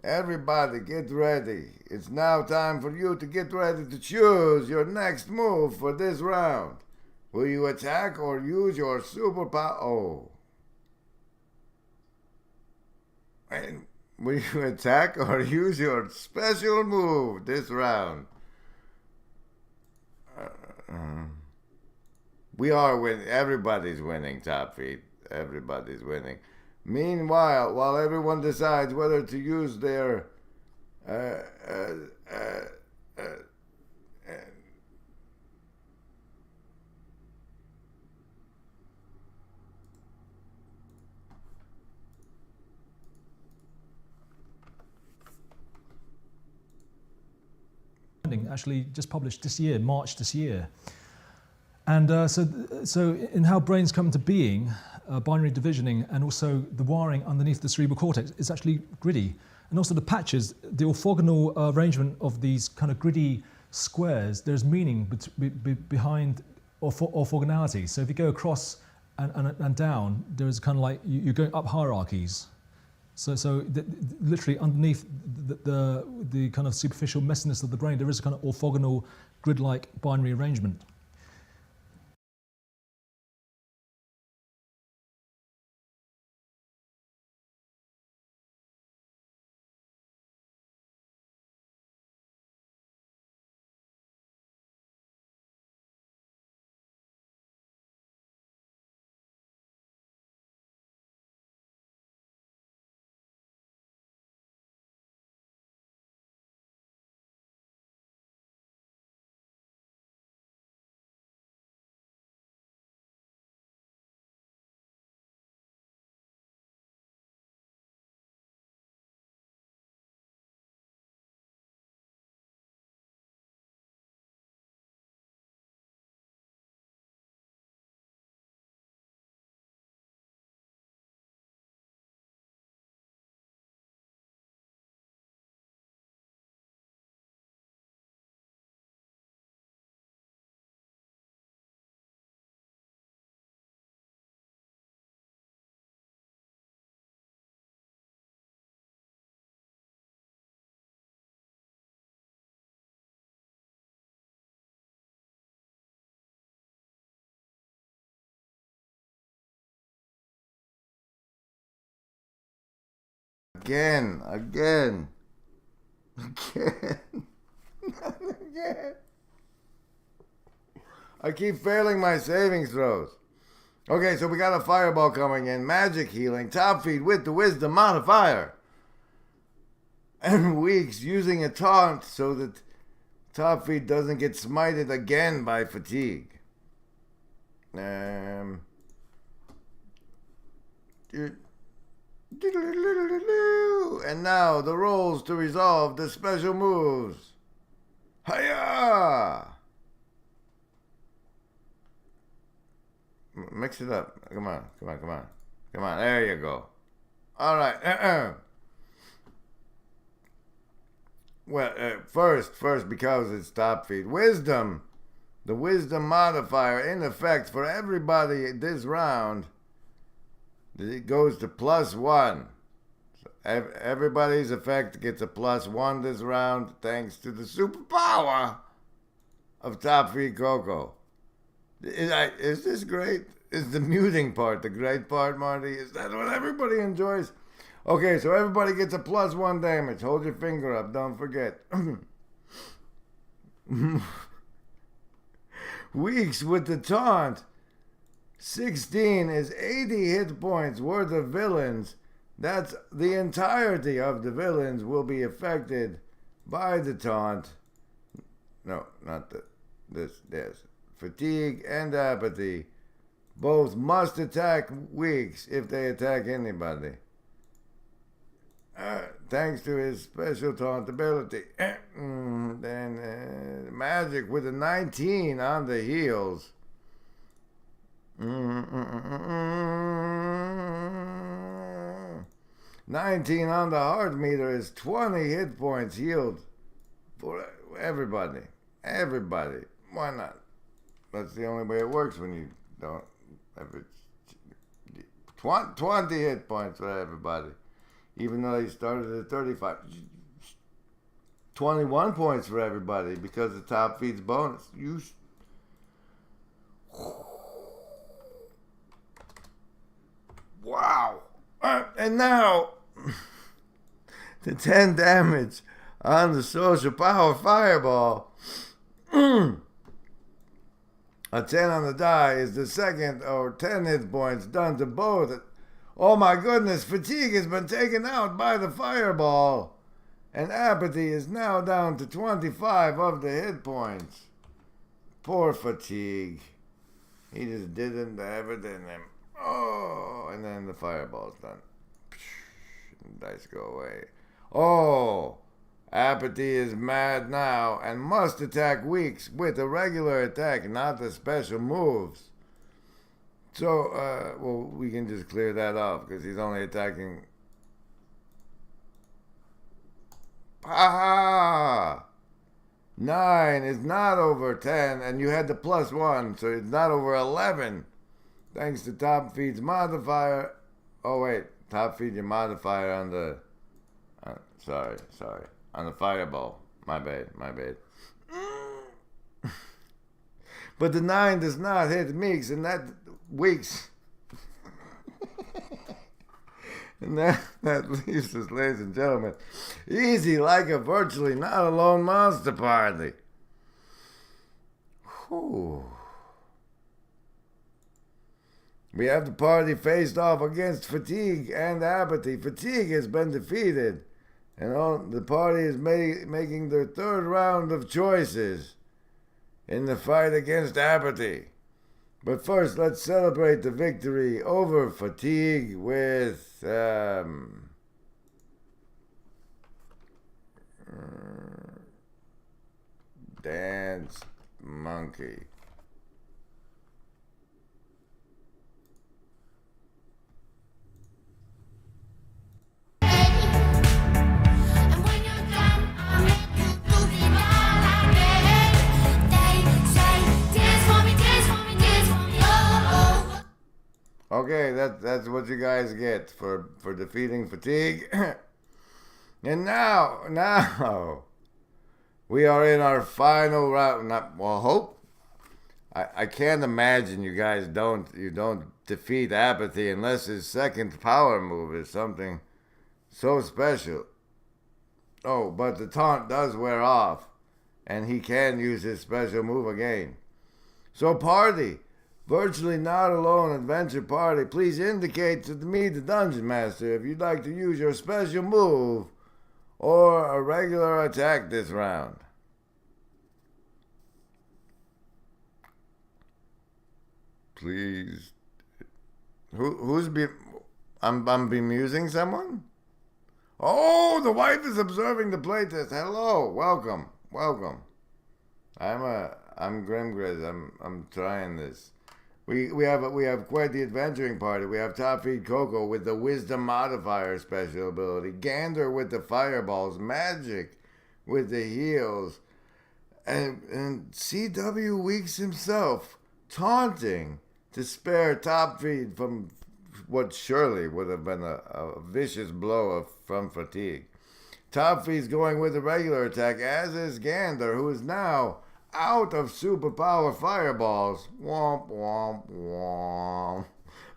Everybody get ready. It's now time for you to get ready to choose your next move for this round. Will you attack or use your superpower? Oh. And will you attack or use your special move this round? We are winning. Everybody's winning, Top Feed. Everybody's winning. Meanwhile, while everyone decides whether to use their actually just published this year, March this year. And so in how brains come into being, binary divisioning and also the wiring underneath the cerebral cortex is actually gritty. And also the patches, the orthogonal arrangement of these kind of gritty squares, there's meaning behind orthogonality. So if you go across and down, there's kind of like you're going up hierarchies. So literally underneath the kind of superficial messiness of the brain, there is a kind of orthogonal grid-like binary arrangement. Again. Again. I keep failing my savings throws. Okay, so we got a fireball coming in. Magic healing. Top Feed with the wisdom modifier. And Weeks using a taunt so that Top Feed doesn't get smited again by fatigue. And now the rolls to resolve the special moves. Hiya! Mix it up. Come on. There you go. All right. Well, first, because it's Top Feed. Wisdom. The wisdom modifier in effect for everybody this round. It goes to +1. So everybody's effect gets a +1 this round thanks to the superpower of Top Feed Coco. Is this great? Is the muting part the great part, Marty? Is that what everybody enjoys? Okay, so everybody gets a +1 damage. Hold your finger up, don't forget. Weeks with the taunt. 16 is 80 hit points worth of villains. That's the entirety of the villains will be affected by the taunt. No, not this. Fatigue and apathy. Both must attack weaks if they attack anybody. Thanks to his special taunt ability. Then magic with a 19 on the heels. 19 on the heart meter is 20 hit points healed for everybody. Everybody. Why not? That's the only way it works when you don't. 20 hit points for everybody. Even though he started at 35. 21 points for everybody because the top feeds bonus. Wow. And now, the 10 damage on the social power fireball. A 10 on the die is the second or 10 hit points done to both. Oh my goodness, fatigue has been taken out by the fireball. And apathy is now down to 25 of the hit points. Poor fatigue. He just didn't have it in him. Oh, and then the fireball's done. Dice go away. Oh, apathy is mad now and must attack weaks with a regular attack, not the special moves. So, well, we can just clear that off because he's only attacking. Ah! 9 is not over 10, and you had the +1, so it's not over 11. Thanks to top feed's modifier. Oh, wait. Top feed your modifier on the. Sorry. On the fireball. My bad. But the 9 does not hit Meeks, and that weeks. And that leaves us, ladies and gentlemen, easy like a virtually not alone monster party. Whew. We have the party faced off against fatigue and apathy. Fatigue has been defeated, and the party is making their third round of choices in the fight against apathy. But first, let's celebrate the victory over fatigue with Dance Monkey. Okay, that's what you guys get for defeating fatigue. And now we are in our final round. Hope. I can't imagine you guys don't defeat apathy unless his second power move is something so special. Oh, but the taunt does wear off, and he can use his special move again. So party. Virtually not alone adventure party, please indicate to me, the Dungeon Master, if you'd like to use your special move or a regular attack this round. Please. I'm bemusing someone? Oh, the wife is observing the playtest. Hello, welcome. I'm Grimgriz. I'm trying this. We have quite the adventuring party. We have Top Feed Coco with the Wisdom Modifier special ability, Gander with the Fireballs, Magic with the Heals, and CW Weeks himself taunting to spare Top Feed from what surely would have been a vicious blow from fatigue. Top Feed's going with a regular attack, as is Gander, who is now out of superpower fireballs. Womp, womp, womp.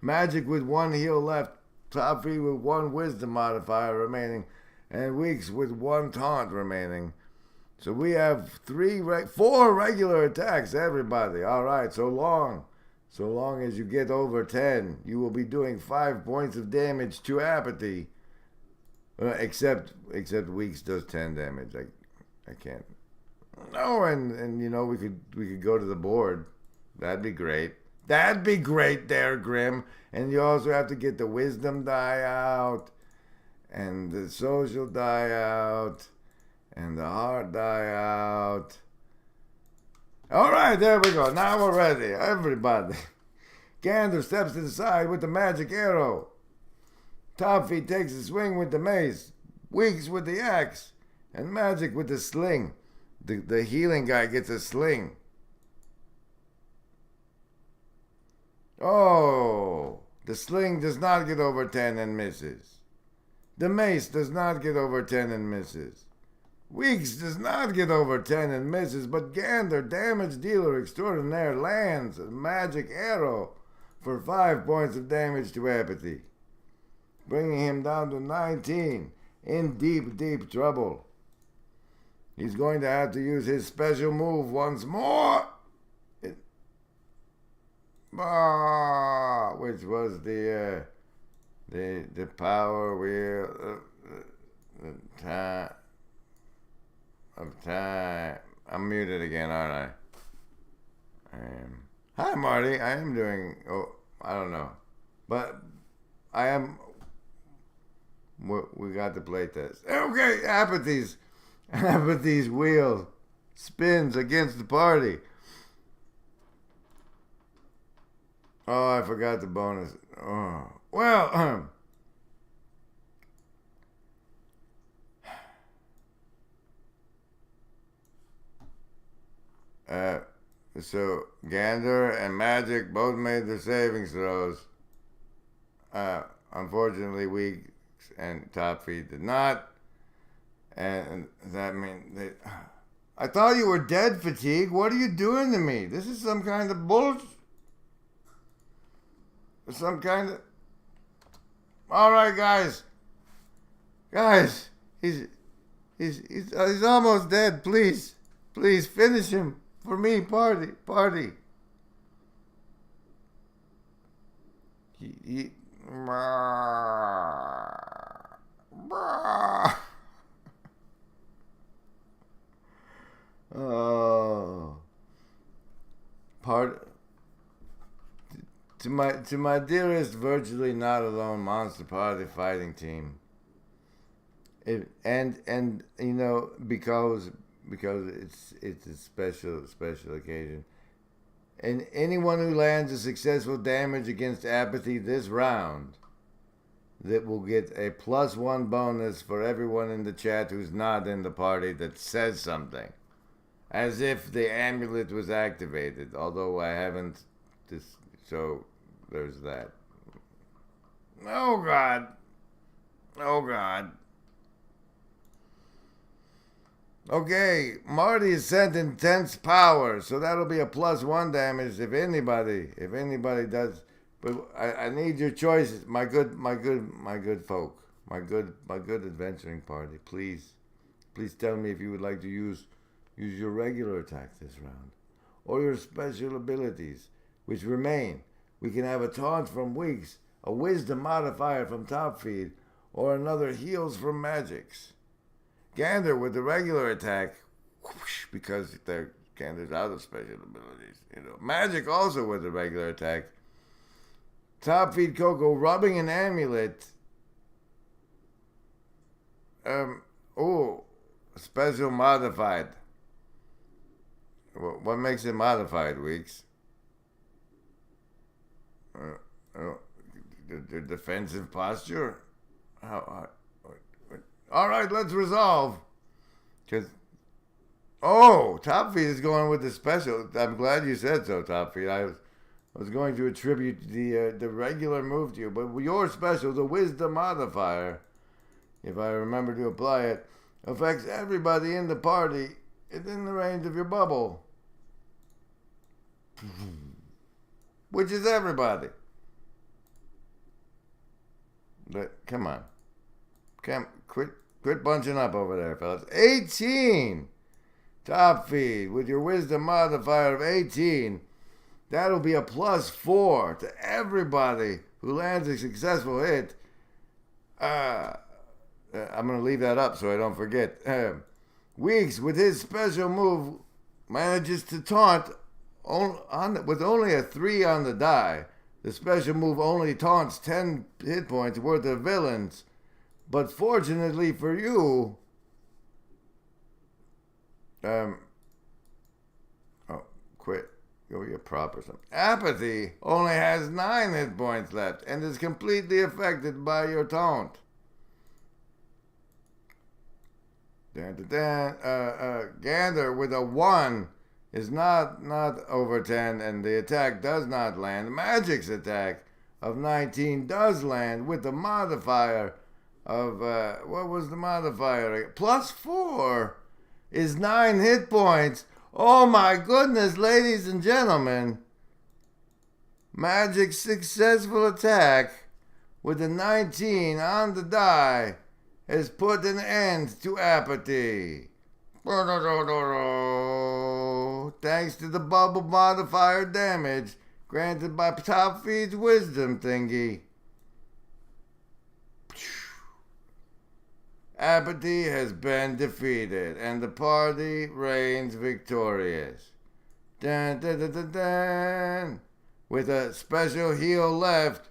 Magic with 1 heal left. Top Feed with 1 wisdom modifier remaining. And Weeks with 1 taunt remaining. So we have 4 regular attacks, everybody. All right, so long. So long as you get over 10, you will be doing 5 points of damage to apathy. Except Weeks does 10 damage. I can't. No, and you know, we could go to the board. That'd be great. That'd be great there, Grim. And you also have to get the wisdom die out, and the social die out, and the heart die out. All right, there we go. Now we're ready. Everybody. Gander steps to the side with the magic arrow. Toffee takes a swing with the mace. Weeks with the axe. And Magic with the sling. The healing guy gets a sling. Oh, the sling does not get over 10 and misses. The mace does not get over 10 and misses. Weeks does not get over 10 and misses, but Gander, damage dealer extraordinaire, lands a magic arrow for 5 points of damage to apathy, bringing him down to 19, in deep, deep trouble. He's going to have to use his special move once more, which was the power wheel of time. I'm muted again, aren't I? Hi, Marty. I am doing. Oh, I don't know, but I am. We got the playtest. Okay, Apathy's wheel spins against the party. Oh, I forgot the bonus. Oh, well. So Gander and Magic both made their savings throws. Unfortunately, Weeks and Top Feet did not. And that means they... I thought you were dead, Fatigue. What are you doing to me? This is some kind of bullshit. Some kind of... All right, guys. Guys, he's almost dead. Please finish him. For me, party. Oh, to my dearest, virtually not alone monster party fighting team. And you know, because it's a special occasion. And anyone who lands a successful damage against apathy this round, that will get a +1 bonus for everyone in the chat who's not in the party that says something. As if the amulet was activated, although I haven't. So there's that. Oh God. Okay, Marty is sent intense power, so that'll be a +1 damage if anybody does. But I need your choices, my good folk, my good adventuring party. Please tell me if you would like to use your regular attack this round, or your special abilities, which remain. We can have a taunt from Weeks, a wisdom modifier from Top Feed, or another heals from Magics. Gander with the regular attack, whoosh, because Gander's out of special abilities. You know, Magic also with the regular attack. Top Feed Coco rubbing an amulet. Special modified. What makes it modified, Weeks? The defensive posture? All right, let's resolve. Top Feed is going with the special. I'm glad you said so, Top Feed. I was going to attribute the regular move to you, but your special, the wisdom modifier, if I remember to apply it, affects everybody in the party within the range of your bubble, which is everybody. But come on, quit bunching up over there, fellas. 18, Top Feed with your wisdom modifier of 18. That'll be a +4 to everybody who lands a successful hit. I'm going to leave that up so I don't forget. Weeks, with his special move, manages to taunt with only a 3 on the die. The special move only taunts 10 hit points worth of villains. But fortunately for you, quit. Go get prop or something. Apathy only has 9 hit points left and is completely affected by your taunt. Gander with a 1 is not over 10, and the attack does not land. Magic's attack of 19 does land with the modifier of, what was the modifier? +4 is 9 hit points. Oh my goodness, ladies and gentlemen. Magic's successful attack with a 19 on the die has put an end to apathy. Thanks to the bubble modifier damage granted by Top Feed's wisdom thingy. Apathy has been defeated, and the party reigns victorious. Dun, dun, dun, dun, dun. With a special heal left,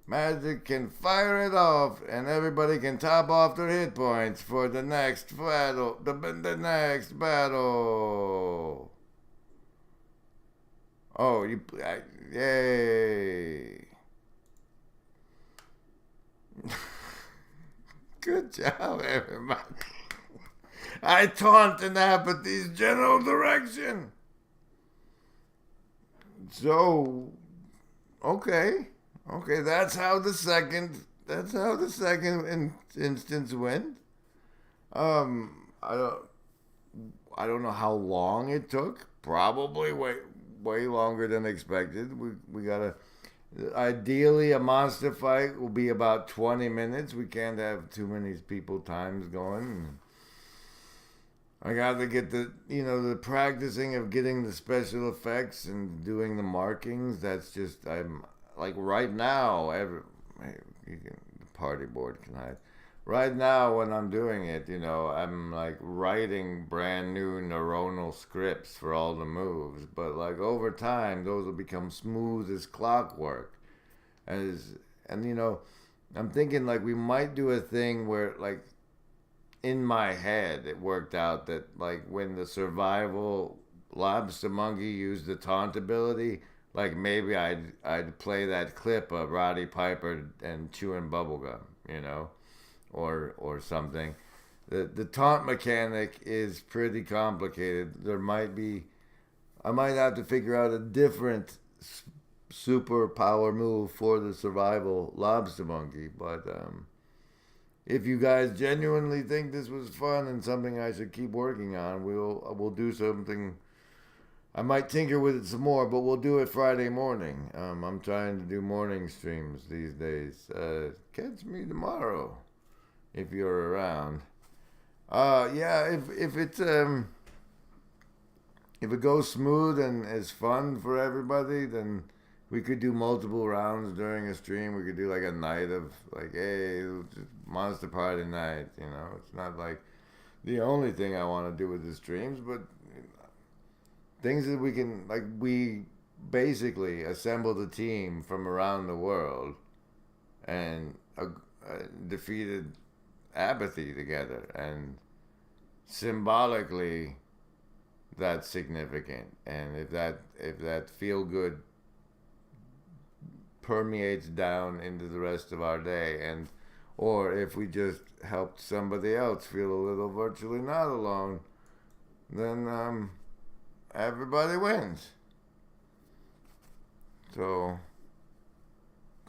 Magic can fire it off, and everybody can top off their hit points for the next battle. The next battle. Oh, yay! Good job, everybody. I taunt in Apathy's general direction. So, okay, that's how the second instance went. I don't know how long it took. Probably way longer than expected. We gotta. Ideally, a monster fight will be about 20 minutes. We can't have too many people times going. I got to get the practicing of getting the special effects and doing the markings. That's just, I'm like right now, the party board can hide. Right now when I'm doing it, I'm like writing brand new neuronal scripts for all the moves. But like over time, those will become smooth as clockwork. I'm thinking like we might do a thing where like in my head it worked out that like when the survival lobstamonkee used the taunt ability, like maybe I'd play that clip of Roddy Piper and chewing bubblegum, or something. The taunt mechanic is pretty complicated. I might have to figure out a different super power move for the survival lobstamonkee. But if you guys genuinely think this was fun and something I should keep working on, we'll do something. I might tinker with it some more, but we'll do it Friday morning. I'm trying to do morning streams these days. Catch me tomorrow if you're around. If it goes smooth and is fun for everybody, then we could do multiple rounds during a stream. We could do like a night of like, hey, monster party night. It's not like the only thing I want to do with the streams, but things that we can, like, we basically assembled a team from around the world and defeated apathy together, and symbolically that's significant. And if that feel good permeates down into the rest of our day, or if we just helped somebody else feel a little virtually not alone, then everybody wins. So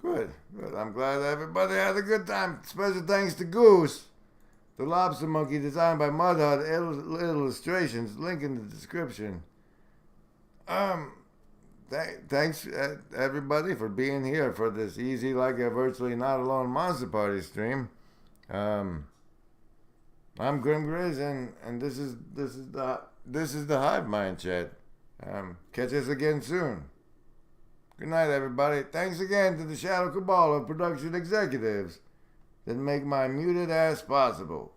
good. I'm glad everybody had a good time. Special thanks to Goose, the lobstamonkee designed by Mudhut. Illustrations, link in the description. Thanks everybody for being here for this easy, like a virtually not alone monster party stream. I'm Grim Grizz, and this is the Hive Mind chat. Catch us again soon. Good night, everybody. Thanks again to the Shadow Cabal of production executives that make my muted ass possible.